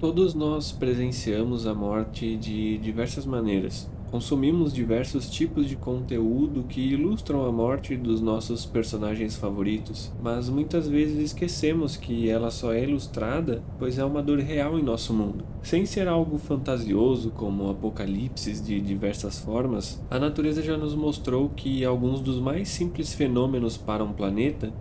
Todos nós presenciamos a morte de diversas maneiras. Consumimos diversos tipos de conteúdo que ilustram a morte dos nossos personagens favoritos, mas muitas vezes esquecemos que ela só é ilustrada pois é uma dor real em nosso mundo. Sem ser algo fantasioso como apocalipses de diversas formas, a natureza já nos mostrou que alguns dos mais simples fenômenos para um planeta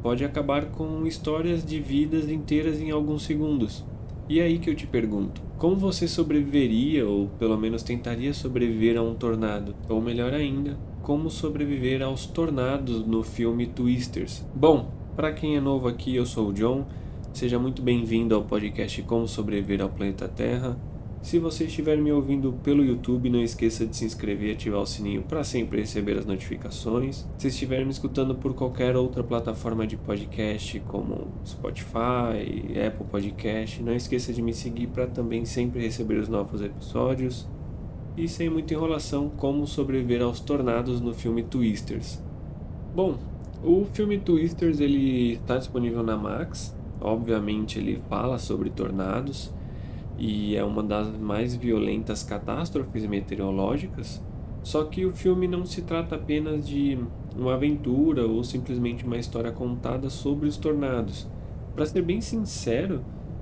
pode acabar com histórias de vidas inteiras em alguns segundos. E é aí que eu te pergunto, como você sobreviveria ou pelo menos tentaria sobreviver a um tornado? Ou melhor ainda, como sobreviver aos tornados no filme Twisters? Bom, para quem é novo aqui, eu sou o John. Seja muito bem-vindo ao podcast Como Sobreviver ao Planeta Terra. Se você estiver me ouvindo pelo YouTube, não esqueça de se inscrever e ativar o sininho para sempre receber as notificações. Se estiver me escutando por qualquer outra plataforma de podcast, como Spotify, Apple Podcast, não esqueça de me seguir para também sempre receber os novos episódios. E sem muita enrolação, como sobreviver aos tornados no filme Twisters. Bom, o filme Twisters ele está disponível na Max. Obviamente ele fala sobre tornados e é uma das mais violentas catástrofes meteorológicas. Só que o filme não se trata apenas de uma aventura ou simplesmente uma história contada sobre os tornados. Para ser bem sincero,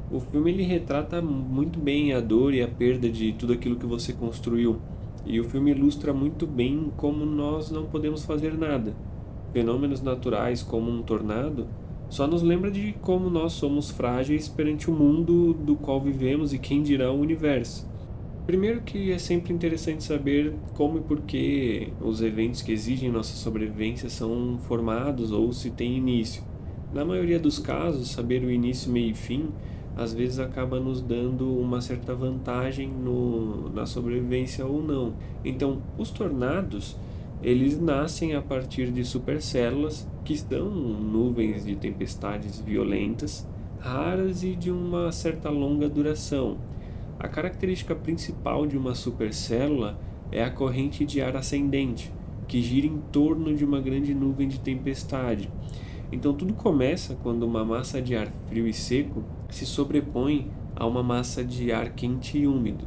o filme ele retrata muito bem a dor e a perda de tudo aquilo que você construiu. E o filme ilustra muito bem como nós não podemos fazer nada. Fenômenos naturais como um tornado só nos lembra de como nós somos frágeis perante o mundo do qual vivemos e quem dirá o universo. Primeiro que é sempre interessante saber como e por que os eventos que exigem nossa sobrevivência são formados ou se tem início. Na maioria dos casos, saber o início, meio e fim às vezes acaba nos dando uma certa vantagem na sobrevivência ou não. Então, os tornados eles nascem a partir de supercélulas, que são nuvens de tempestades violentas, raras e de uma certa longa duração. A característica principal de uma supercélula é a corrente de ar ascendente, que gira em torno de uma grande nuvem de tempestade. Então tudo começa quando uma massa de ar frio e seco se sobrepõe a uma massa de ar quente e úmido.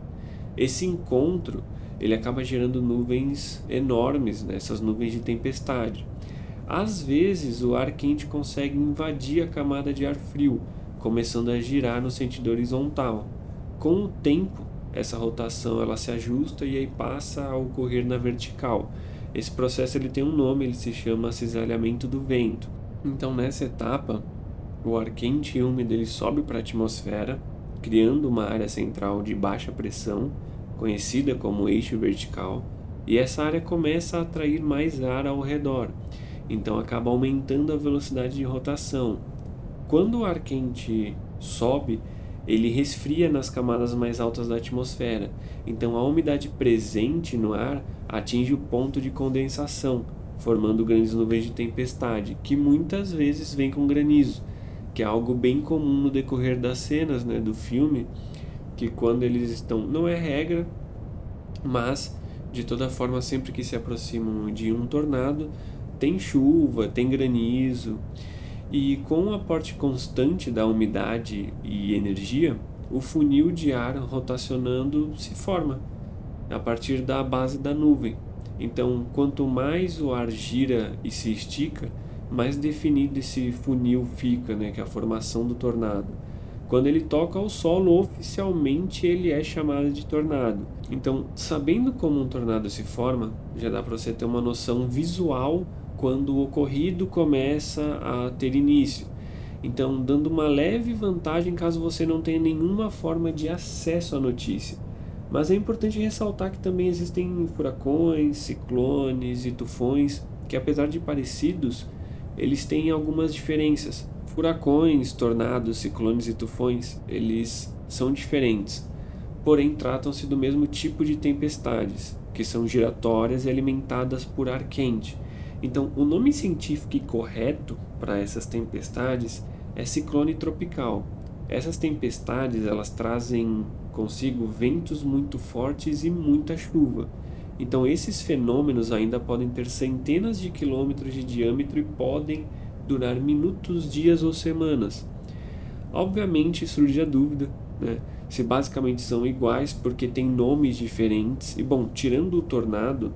Esse encontro ele acaba gerando nuvens enormes, né? Essas nuvens de tempestade. Às vezes, o ar quente consegue invadir a camada de ar frio, começando a girar no sentido horizontal. Com o tempo, essa rotação ela se ajusta e aí passa a ocorrer na vertical. Esse processo ele tem um nome, ele se chama cisalhamento do vento. Então, nessa etapa, o ar quente e úmido ele sobe para a atmosfera, criando uma área central de baixa pressão, conhecida como eixo vertical, e essa área começa a atrair mais ar ao redor, então acaba aumentando a velocidade de rotação. Quando o ar quente sobe, ele resfria nas camadas mais altas da atmosfera, então a umidade presente no ar atinge o ponto de condensação, formando grandes nuvens de tempestade, que muitas vezes vêm com granizo, que é algo bem comum no decorrer das cenas, né, do filme, que quando eles estão, não é regra, mas de toda forma sempre que se aproximam de um tornado, tem chuva, tem granizo, e com o aporte constante da umidade e energia, o funil de ar rotacionando se forma a partir da base da nuvem. Então, quanto mais o ar gira e se estica, mais definido esse funil fica, né, que é a formação do tornado. Quando ele toca ao solo, oficialmente ele é chamado de tornado. Então, sabendo como um tornado se forma, já dá para você ter uma noção visual quando o ocorrido começa a ter início. Então, dando uma leve vantagem caso você não tenha nenhuma forma de acesso à notícia. Mas é importante ressaltar que também existem furacões, ciclones e tufões, que apesar de parecidos, eles têm algumas diferenças. Furacões, tornados, ciclones e tufões, eles são diferentes, porém tratam-se do mesmo tipo de tempestades, que são giratórias e alimentadas por ar quente. Então, o nome científico e correto para essas tempestades é ciclone tropical. Essas tempestades, elas trazem consigo ventos muito fortes e muita chuva. Então, esses fenômenos ainda podem ter centenas de quilômetros de diâmetro e podem durar minutos, dias ou semanas. Obviamente surge a dúvida, né? se basicamente são iguais porque têm nomes diferentes. E bom, tirando o tornado,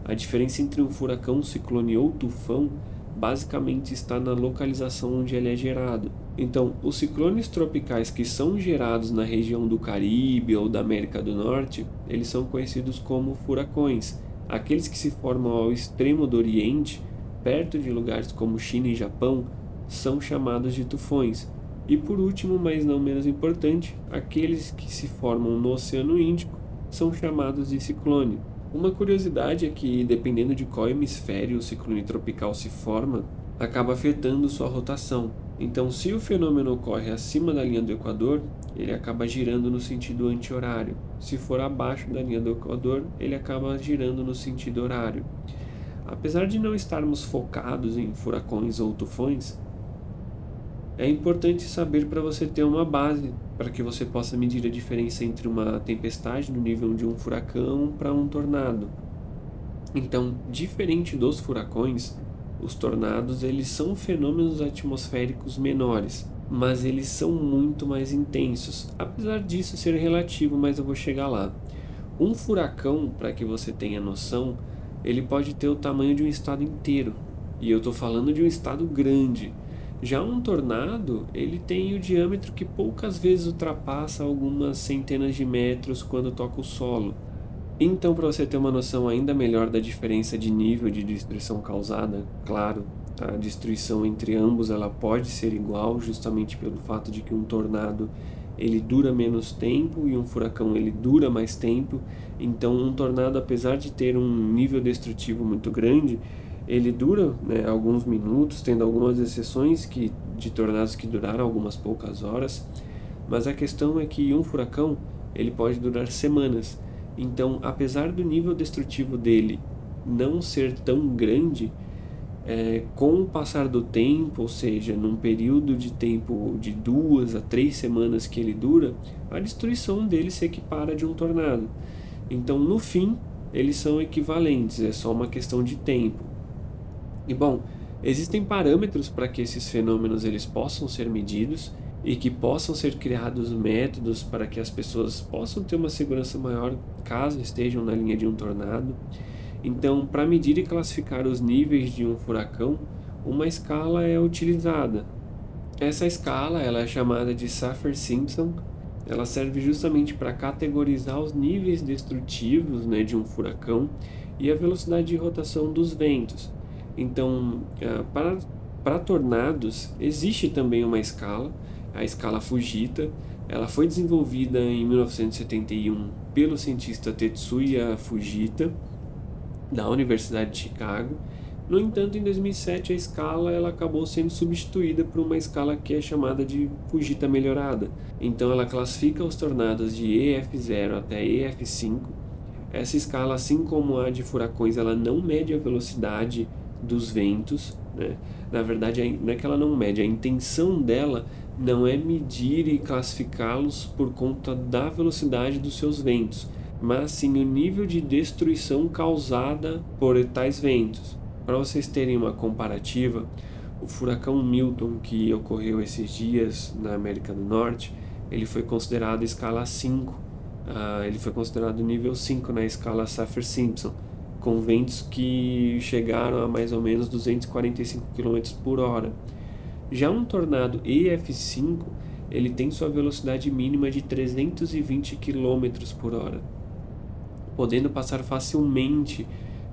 a diferença entre um furacão, um ciclone ou tufão basicamente está na localização onde ele é gerado. Então, os ciclones tropicais que são gerados na região do Caribe ou da América do Norte, eles são conhecidos como furacões. Aqueles que se formam ao extremo do Oriente, perto de lugares como China e Japão, são chamados de tufões. E por último, mas não menos importante, aqueles que se formam no Oceano Índico são chamados de ciclone. Uma curiosidade é que, dependendo de qual hemisfério o ciclone tropical se forma, acaba afetando sua rotação. Então, se o fenômeno ocorre acima da linha do Equador, ele acaba girando no sentido anti-horário. Se for abaixo da linha do Equador, ele acaba girando no sentido horário. Apesar de não estarmos focados em furacões ou tufões, é importante saber para você ter uma base para que você possa medir a diferença entre uma tempestade no nível de um furacão para um tornado. Então, diferente dos furacões, os tornados eles são fenômenos atmosféricos menores, mas eles são muito mais intensos. Apesar disso ser relativo, mas eu vou chegar lá. Um furacão, para que você tenha noção, ele pode ter o tamanho de um estado inteiro. E eu estou falando de um estado grande. Já um tornado, ele tem o diâmetro que poucas vezes ultrapassa algumas centenas de metros quando toca o solo. Então, para você ter uma noção ainda melhor da diferença de nível de destruição causada, claro, a destruição entre ambos ela pode ser igual, justamente pelo fato de que um tornado ele dura menos tempo e um furacão ele dura mais tempo. Então, um tornado, apesar de ter um nível destrutivo muito grande, ele dura, né, alguns minutos, tendo algumas exceções de tornados que duraram algumas poucas horas. Mas a questão é que um furacão ele pode durar semanas. Então, apesar do nível destrutivo dele não ser tão grande, com o passar do tempo, ou seja, num período de tempo de 2 a 3 semanas que ele dura, a destruição dele se equipara de um tornado. Então, no fim, eles são equivalentes, é só uma questão de tempo. E bom, existem parâmetros para que esses fenômenos eles possam ser medidos e que possam ser criados métodos para que as pessoas possam ter uma segurança maior caso estejam na linha de um tornado. Então, para medir e classificar os níveis de um furacão, uma escala é utilizada. Essa escala ela é chamada de Saffir-Simpson. Ela serve justamente para categorizar os níveis destrutivos, né, de um furacão e a velocidade de rotação dos ventos. Então, para tornados, existe também uma escala, a escala Fujita. Ela foi desenvolvida em 1971 pelo cientista Tetsuya Fujita, da Universidade de Chicago. No entanto, em 2007, a escala ela acabou sendo substituída por uma escala que é chamada de Fujita melhorada. Então, ela classifica os tornados de EF0 até EF5. Essa escala, assim como a de furacões, ela não mede a velocidade dos ventos, né? Na verdade, não é que ela não mede, a intenção dela não é medir e classificá-los por conta da velocidade dos seus ventos, mas sim o nível de destruição causada por tais ventos. Para vocês terem uma comparativa, o furacão Milton, que ocorreu esses dias na América do Norte, ele foi considerado escala 5, ele foi considerado nível 5 na escala Saffir-Simpson, com ventos que chegaram a mais ou menos 245 km por hora. Já um tornado EF5, ele tem sua velocidade mínima de 320 km por hora, podendo passar facilmente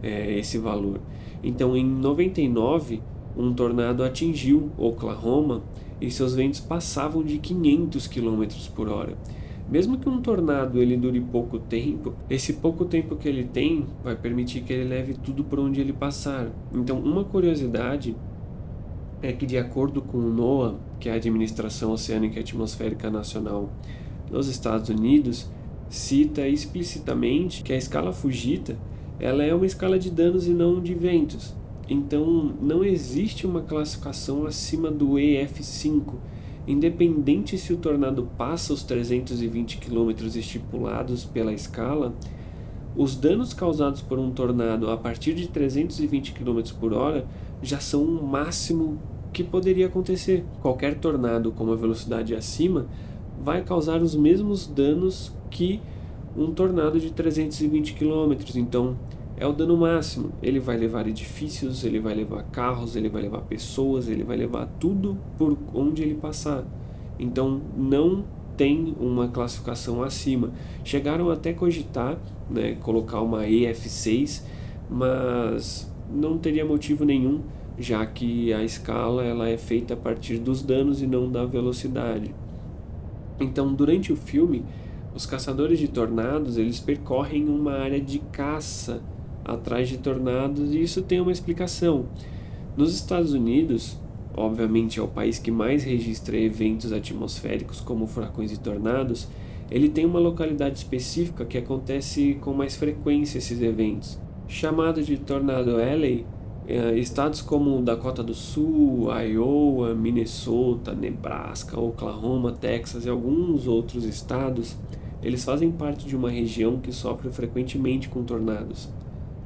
esse valor. Então, em 99, um tornado atingiu Oklahoma e seus ventos passavam de 500 km por hora. Mesmo que um tornado ele dure pouco tempo, esse pouco tempo que ele tem vai permitir que ele leve tudo por onde ele passar. Então, uma curiosidade é que, de acordo com o NOAA, que é a Administração Oceânica e Atmosférica Nacional nos Estados Unidos, cita explicitamente que a escala Fujita ela é uma escala de danos e não de ventos. Então, não existe uma classificação acima do EF5, independente se o tornado passa os 320 km estipulados pela escala. Os danos causados por um tornado a partir de 320 km por hora já são o máximo que poderia acontecer. Qualquer tornado com uma velocidade acima vai causar os mesmos danos que um tornado de 320 quilômetros. Então, é o dano máximo. Ele vai levar edifícios, ele vai levar carros, ele vai levar pessoas, ele vai levar tudo por onde ele passar. Então, não tem uma classificação acima. Chegaram até a cogitar, né, colocar uma EF6, mas não teria motivo nenhum, já que a escala ela é feita a partir dos danos e não da velocidade. Então, durante o filme, os caçadores de tornados, eles percorrem uma área de caça atrás de tornados, e isso tem uma explicação. Nos Estados Unidos, obviamente é o país que mais registra eventos atmosféricos como furacões e tornados, ele tem uma localidade específica que acontece com mais frequência esses eventos. Chamado de Tornado Alley, estados como Dakota do Sul, Iowa, Minnesota, Nebraska, Oklahoma, Texas e alguns outros estados, eles fazem parte de uma região que sofre frequentemente com tornados.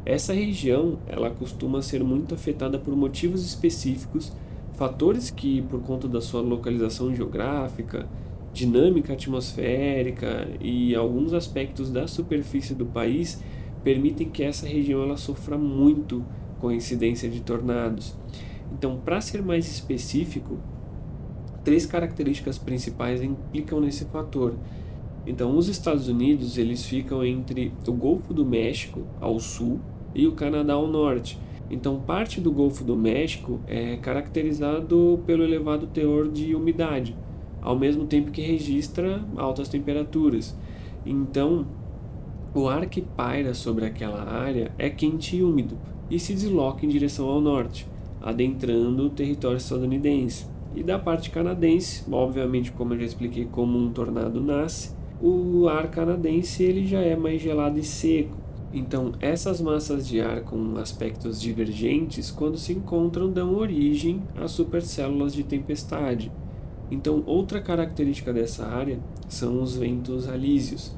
Essa região, ela costuma ser muito afetada por motivos específicos, fatores que, por conta da sua localização geográfica, dinâmica atmosférica e alguns aspectos da superfície do país, permitem que essa região ela sofra muito com a incidência de tornados. Então, para ser mais específico, três características principais implicam nesse fator. Então, os Estados Unidos eles ficam entre o Golfo do México ao sul e o Canadá ao norte. Então, parte do Golfo do México é caracterizado pelo elevado teor de umidade, ao mesmo tempo que registra altas temperaturas. Então, o ar que paira sobre aquela área é quente e úmido e se desloca em direção ao norte, adentrando o território estadunidense. E da parte canadense, obviamente, como eu já expliquei, como um tornado nasce, o ar canadense ele já é mais gelado e seco. Então, essas massas de ar com aspectos divergentes, quando se encontram, dão origem a supercélulas de tempestade. Então, outra característica dessa área são os ventos alísios.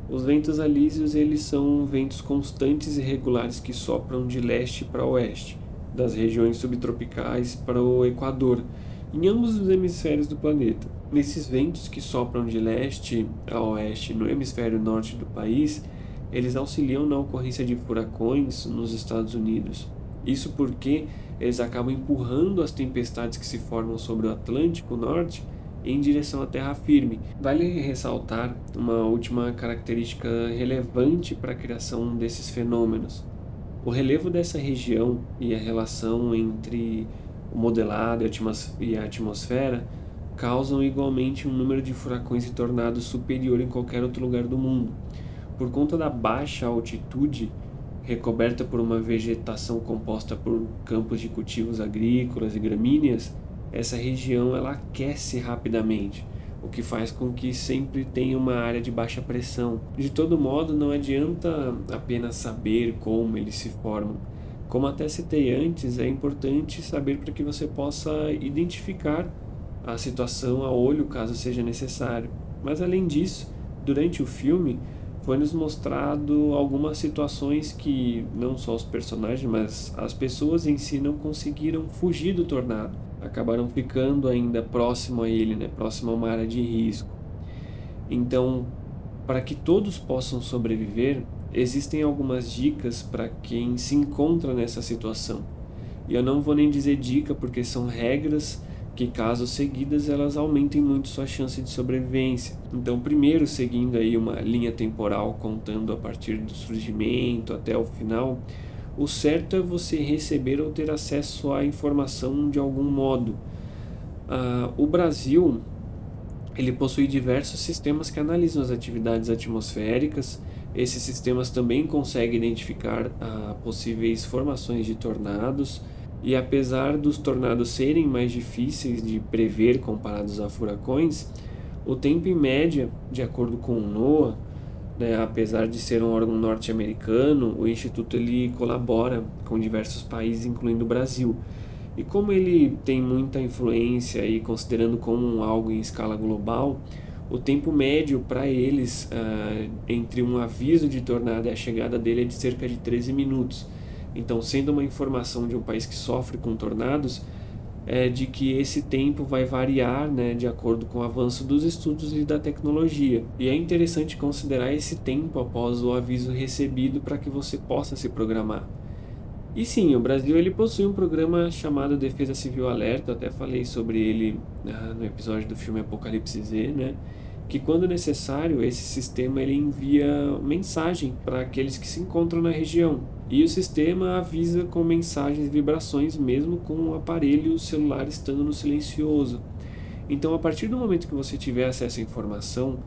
Os ventos alísios eles são ventos constantes e regulares que sopram de leste para oeste, das regiões subtropicais para o Equador, em ambos os hemisférios do planeta. Nesses ventos que sopram de leste a oeste no hemisfério norte do país, eles auxiliam na ocorrência de furacões nos Estados Unidos. Isso porque eles acabam empurrando as tempestades que se formam sobre o Atlântico Norte em direção à terra firme. Vale ressaltar uma última característica relevante para a criação desses fenômenos. O relevo dessa região e a relação entre o modelado e a atmosfera causam igualmente um número de furacões e tornados superior em qualquer outro lugar do mundo. Por conta da baixa altitude, recoberta por uma vegetação composta por campos de cultivos agrícolas e gramíneas, essa região ela aquece rapidamente, o que faz com que sempre tenha uma área de baixa pressão. De todo modo, não adianta apenas saber como eles se formam. Como até citei antes, é importante saber para que você possa identificar a situação a olho caso seja necessário. Mas além disso, durante o filme, foi-nos mostrado algumas situações que não só os personagens, mas as pessoas em si não conseguiram fugir do tornado. Acabaram ficando ainda próximo a ele, né? Próximo a uma área de risco. Então, para que todos possam sobreviver, existem algumas dicas para quem se encontra nessa situação. E eu não vou nem dizer dica porque são regras que, caso seguidas, elas aumentem muito sua chance de sobrevivência. Então, primeiro, seguindo aí uma linha temporal, contando a partir do surgimento até o final, o certo é você receber ou ter acesso à informação de algum modo. O Brasil ele possui diversos sistemas que analisam as atividades atmosféricas. Esses sistemas também conseguem identificar possíveis formações de tornados. E apesar dos tornados serem mais difíceis de prever comparados a furacões, o tempo em média, de acordo com o NOAA, né, apesar de ser um órgão norte-americano, o Instituto ele colabora com diversos países, incluindo o Brasil. E como ele tem muita influência e considerando como algo em escala global, o tempo médio para eles entre um aviso de tornado e a chegada dele é de cerca de 13 minutos. Então, sendo uma informação de um país que sofre com tornados, é de que esse tempo vai variar, né, de acordo com o avanço dos estudos e da tecnologia. E é interessante considerar esse tempo após o aviso recebido para que você possa se programar. E sim, o Brasil ele possui um programa chamado Defesa Civil Alerta, eu até falei sobre ele no episódio do filme Apocalipse Z, né? Que quando necessário, esse sistema ele envia mensagem para aqueles que se encontram na região. E o sistema avisa com mensagens e vibrações mesmo com o aparelho celular estando no silencioso. Então, a partir do momento que você tiver acesso à informação,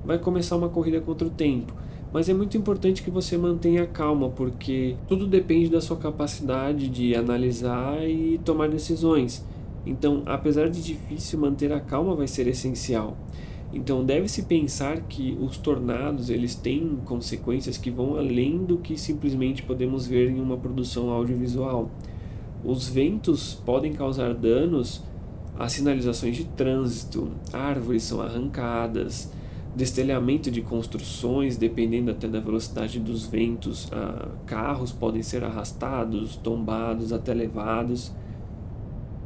vai começar uma corrida contra o tempo. Mas é muito importante que você mantenha calma, porque tudo depende da sua capacidade de analisar e tomar decisões. Então, apesar de difícil, manter a calma vai ser essencial. Então, deve-se pensar que os tornados eles têm consequências que vão além do que simplesmente podemos ver em uma produção audiovisual. Os ventos podem causar danos a sinalizações de trânsito, árvores são arrancadas, destelhamento de construções, dependendo até da velocidade dos ventos, carros podem ser arrastados, tombados, até levados,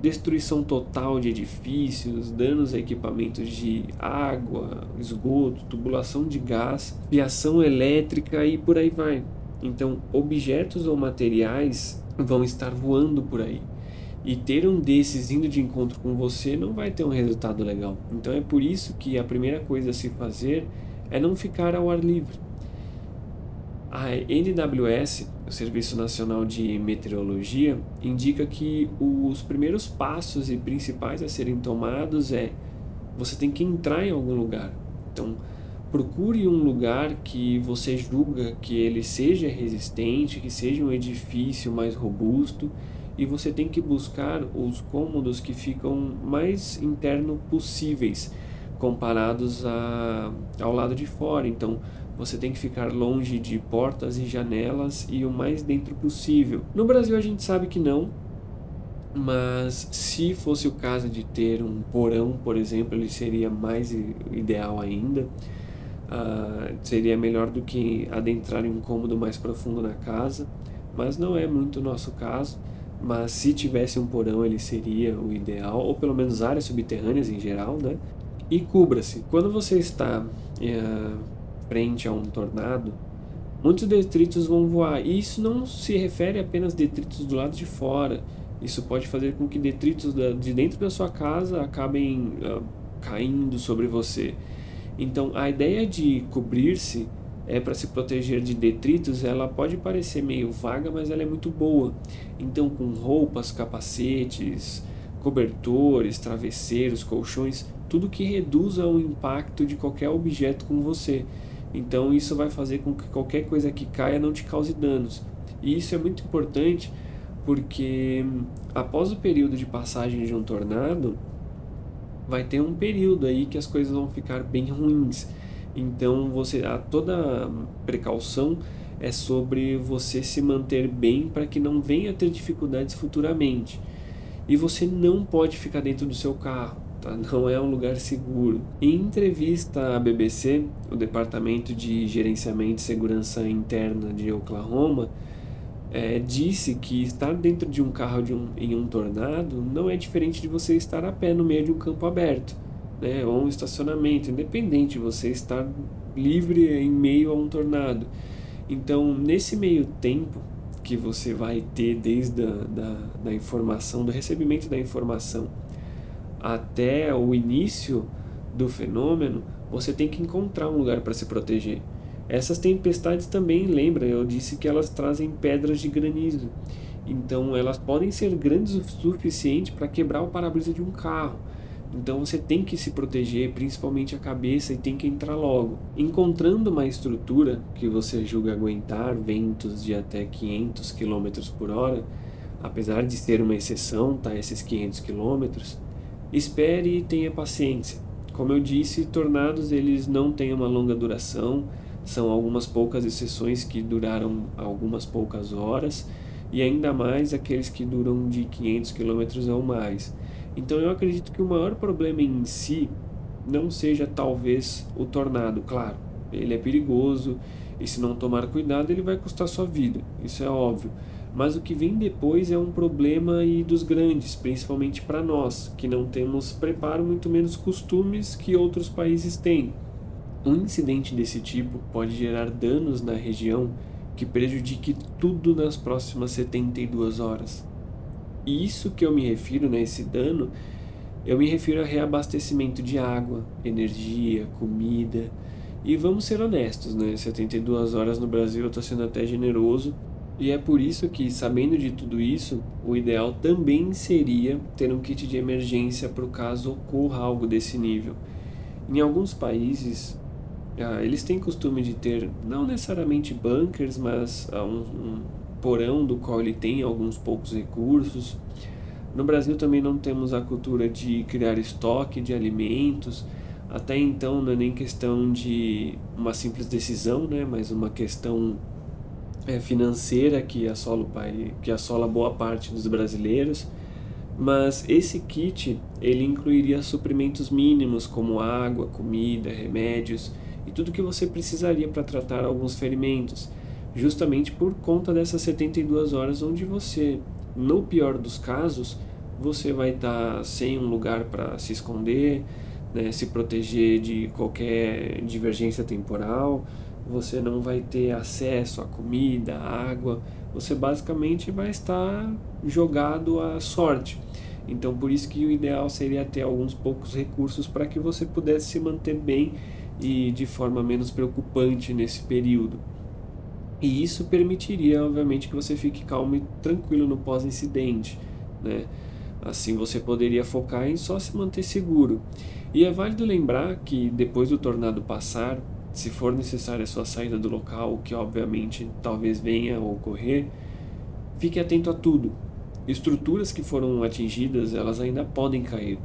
destruição total de edifícios, danos a equipamentos de água, esgoto, tubulação de gás, fiação elétrica e por aí vai. Então, objetos ou materiais vão estar voando por aí. E ter um desses indo de encontro com você não vai ter um resultado legal. Então é por isso que a primeira coisa a se fazer é não ficar ao ar livre. A NWS, o Serviço Nacional de Meteorologia, indica que os primeiros passos e principais a serem tomados você tem que entrar em algum lugar. Então, procure um lugar que você julga que ele seja resistente, que seja um edifício mais robusto, e você tem que buscar os cômodos que ficam mais interno possíveis comparados ao lado de fora. Então, você tem que ficar longe de portas e janelas e o mais dentro possível. No Brasil a gente sabe que não, mas se fosse o caso de ter um porão, por exemplo, ele seria mais ideal ainda. Seria melhor do que adentrar em um cômodo mais profundo na casa, mas não é muito o nosso caso. Mas se tivesse um porão, ele seria o ideal, ou pelo menos áreas subterrâneas em geral, né? E cubra-se. Quando você está frente a um tornado, muitos detritos vão voar. E isso não se refere apenas a detritos do lado de fora. Isso pode fazer com que detritos de dentro da sua casa acabem caindo sobre você. Então, a ideia de cobrir-se para se proteger de detritos, ela pode parecer meio vaga, mas ela é muito boa. Então, com roupas, capacetes, cobertores, travesseiros, colchões, tudo que reduza o impacto de qualquer objeto com você. Então, isso vai fazer com que qualquer coisa que caia não te cause danos. E isso é muito importante porque após o período de passagem de um tornado, vai ter um período aí que as coisas vão ficar bem ruins. Então toda precaução é sobre você se manter bem para que não venha a ter dificuldades futuramente. E você não pode ficar dentro do seu carro, tá? Não é um lugar seguro. Em entrevista à BBC, o Departamento de Gerenciamento e Segurança Interna de Oklahoma disse que estar dentro de um carro em um tornado não é diferente de você estar a pé no meio de um campo aberto, né, ou um estacionamento, independente de você estar livre em meio a um tornado. Então, nesse meio tempo que você vai ter desde da informação, do recebimento da informação até o início do fenômeno, você tem que encontrar um lugar para se proteger. Essas tempestades também, lembra, eu disse que elas trazem pedras de granizo. Então elas podem ser grandes o suficiente para quebrar o para-brisa de um carro. Então você tem que se proteger, principalmente a cabeça, e tem que entrar logo. Encontrando uma estrutura que você julga aguentar ventos de até 500 km por hora, apesar de ser uma exceção, tá, esses 500 km, espere e tenha paciência. Como eu disse, tornados eles não têm uma longa duração, são algumas poucas exceções que duraram algumas poucas horas, e ainda mais aqueles que duram de 500 km ou mais. Então eu acredito que o maior problema em si não seja talvez o tornado, claro, ele é perigoso e se não tomar cuidado ele vai custar sua vida, isso é óbvio. Mas o que vem depois é um problema e dos grandes, principalmente para nós, que não temos preparo, muito menos costumes que outros países têm. Um incidente desse tipo pode gerar danos na região que prejudique tudo nas próximas 72 horas. E isso que eu me refiro, né, esse dano, eu me refiro a reabastecimento de água, energia, comida. E vamos ser honestos, né? 72 horas no Brasil eu estou sendo até generoso. E é por isso que, sabendo de tudo isso, o ideal também seria ter um kit de emergência para o caso ocorra algo desse nível. Em alguns países, eles têm costume de ter, não necessariamente bunkers, mas um porão do qual ele tem alguns poucos recursos. No Brasil também não temos a cultura de criar estoque de alimentos. Até então não é nem questão de uma simples decisão, né, mas uma questão financeira que assola boa parte dos brasileiros. Mas esse kit ele incluiria suprimentos mínimos como água, comida, remédios e tudo que você precisaria para tratar alguns ferimentos, justamente por conta dessas 72 horas onde você, no pior dos casos, você vai estar sem um lugar para se esconder, né, se proteger de qualquer divergência temporal, você não vai ter acesso à comida, à água, você basicamente vai estar jogado à sorte. Então, por isso que o ideal seria ter alguns poucos recursos para que você pudesse se manter bem e de forma menos preocupante nesse período. E isso permitiria, obviamente, que você fique calmo e tranquilo no pós-incidente, né? Assim você poderia focar em só se manter seguro. E é válido lembrar que depois do tornado passar, se for necessária a sua saída do local, o que obviamente talvez venha a ocorrer, fique atento a tudo. Estruturas que foram atingidas, elas ainda podem cair.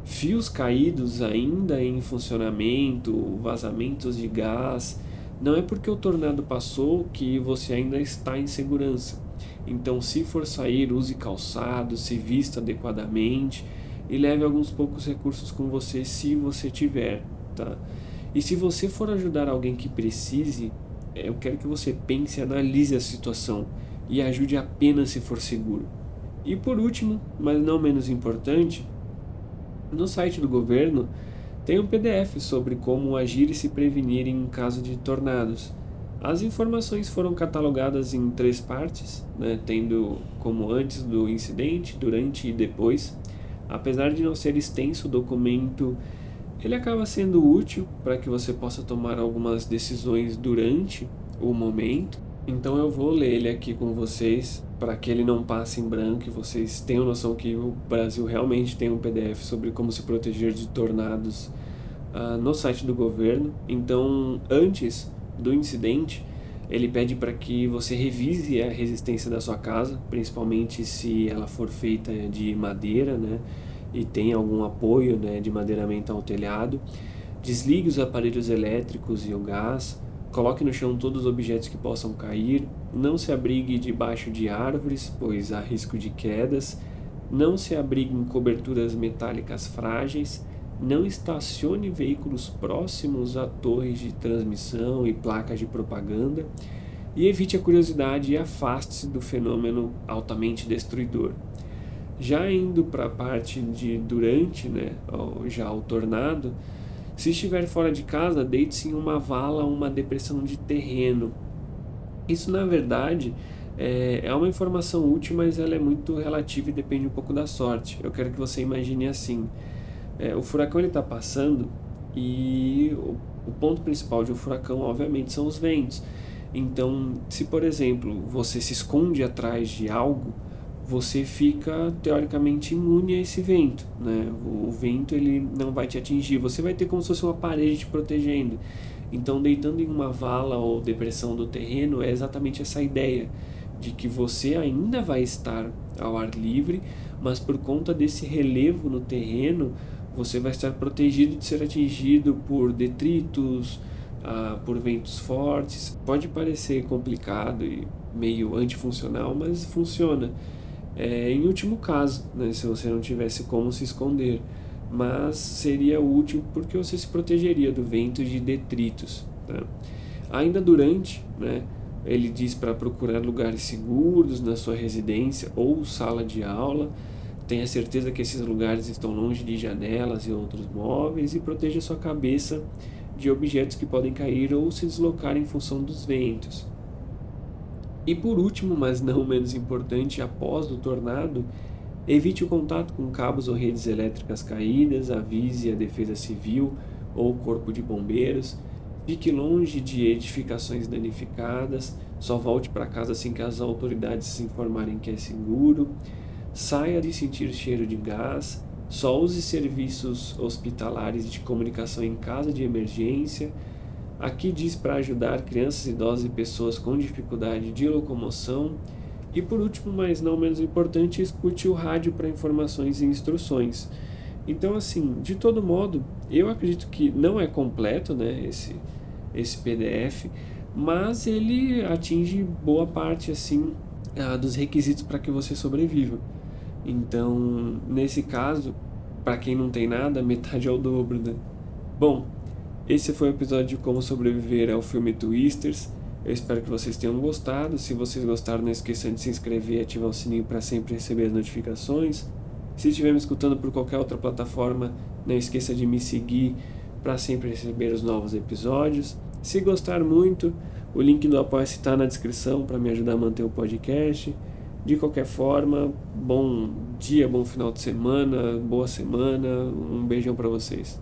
Fios caídos ainda em funcionamento, vazamentos de gás. Não é porque o tornado passou que você ainda está em segurança. Então, se for sair, use calçado, se vista adequadamente e leve alguns poucos recursos com você se você tiver, tá? E se você for ajudar alguém que precise, eu quero que você pense e analise a situação e ajude apenas se for seguro. E por último, mas não menos importante, no site do governo tem um PDF sobre como agir e se prevenir em caso de tornados. As informações foram catalogadas em 3 partes, né, tendo como antes do incidente, durante e depois. Apesar de não ser extenso o documento, ele acaba sendo útil para que você possa tomar algumas decisões durante o momento. Então eu vou ler ele aqui com vocês para que ele não passe em branco e vocês tenham noção que o Brasil realmente tem um PDF sobre como se proteger de tornados no site do governo. Então, antes do incidente, ele pede para que você revise a resistência da sua casa, principalmente se ela for feita de madeira, né, e tem algum apoio, né, de madeiramento ao telhado. Desligue os aparelhos elétricos e o gás. Coloque no chão todos os objetos que possam cair. Não se abrigue debaixo de árvores, pois há risco de quedas. Não se abrigue em coberturas metálicas frágeis. Não estacione veículos próximos a torres de transmissão e placas de propaganda. E evite a curiosidade e afaste-se do fenômeno altamente destruidor. Já indo para a parte de durante, né, já o tornado, se estiver fora de casa, deite-se em uma vala ou uma depressão de terreno. Isso, na verdade, é uma informação útil, mas ela é muito relativa e depende um pouco da sorte. Eu quero que você imagine assim. O furacão está passando e o ponto principal de um furacão, obviamente, são os ventos. Então, se, por exemplo, você se esconde atrás de algo, você fica teoricamente imune a esse vento, né? O vento ele não vai te atingir, você vai ter como se fosse uma parede te protegendo. Então, deitando em uma vala ou depressão do terreno é exatamente essa ideia de que você ainda vai estar ao ar livre, mas por conta desse relevo no terreno, você vai estar protegido de ser atingido por detritos, por ventos fortes. Pode parecer complicado e meio antifuncional, mas funciona. Em último caso, né, se você não tivesse como se esconder, mas seria útil porque você se protegeria do vento e de detritos, tá? Ainda durante, né, Ele diz para procurar lugares seguros na sua residência ou sala de aula. Tenha certeza que esses lugares estão longe de janelas e outros móveis e proteja sua cabeça de objetos que podem cair ou se deslocar em função dos ventos. E por último, mas não menos importante, após o tornado, evite o contato com cabos ou redes elétricas caídas, avise a Defesa Civil ou o Corpo de Bombeiros, fique longe de edificações danificadas, só volte para casa assim que as autoridades se informarem que é seguro, saia de sentir cheiro de gás, só use serviços hospitalares de comunicação em caso de emergência. Aqui diz para ajudar crianças, idosos e pessoas com dificuldade de locomoção. E por último, mas não menos importante, escute o rádio para informações e instruções. Então, assim, de todo modo, eu acredito que não é completo, né, esse PDF, mas ele atinge boa parte, assim, dos requisitos para que você sobreviva. Então, nesse caso, para quem não tem nada, metade é o dobro, né? Bom, esse foi o episódio de como sobreviver ao filme Twisters. Eu espero que vocês tenham gostado. Se vocês gostaram, não esqueçam de se inscrever e ativar o sininho para sempre receber as notificações. Se estiver me escutando por qualquer outra plataforma, não esqueça de me seguir para sempre receber os novos episódios. Se gostar muito, o link do Apoia-se está na descrição para me ajudar a manter o podcast. De qualquer forma, bom dia, bom final de semana, boa semana, um beijão para vocês.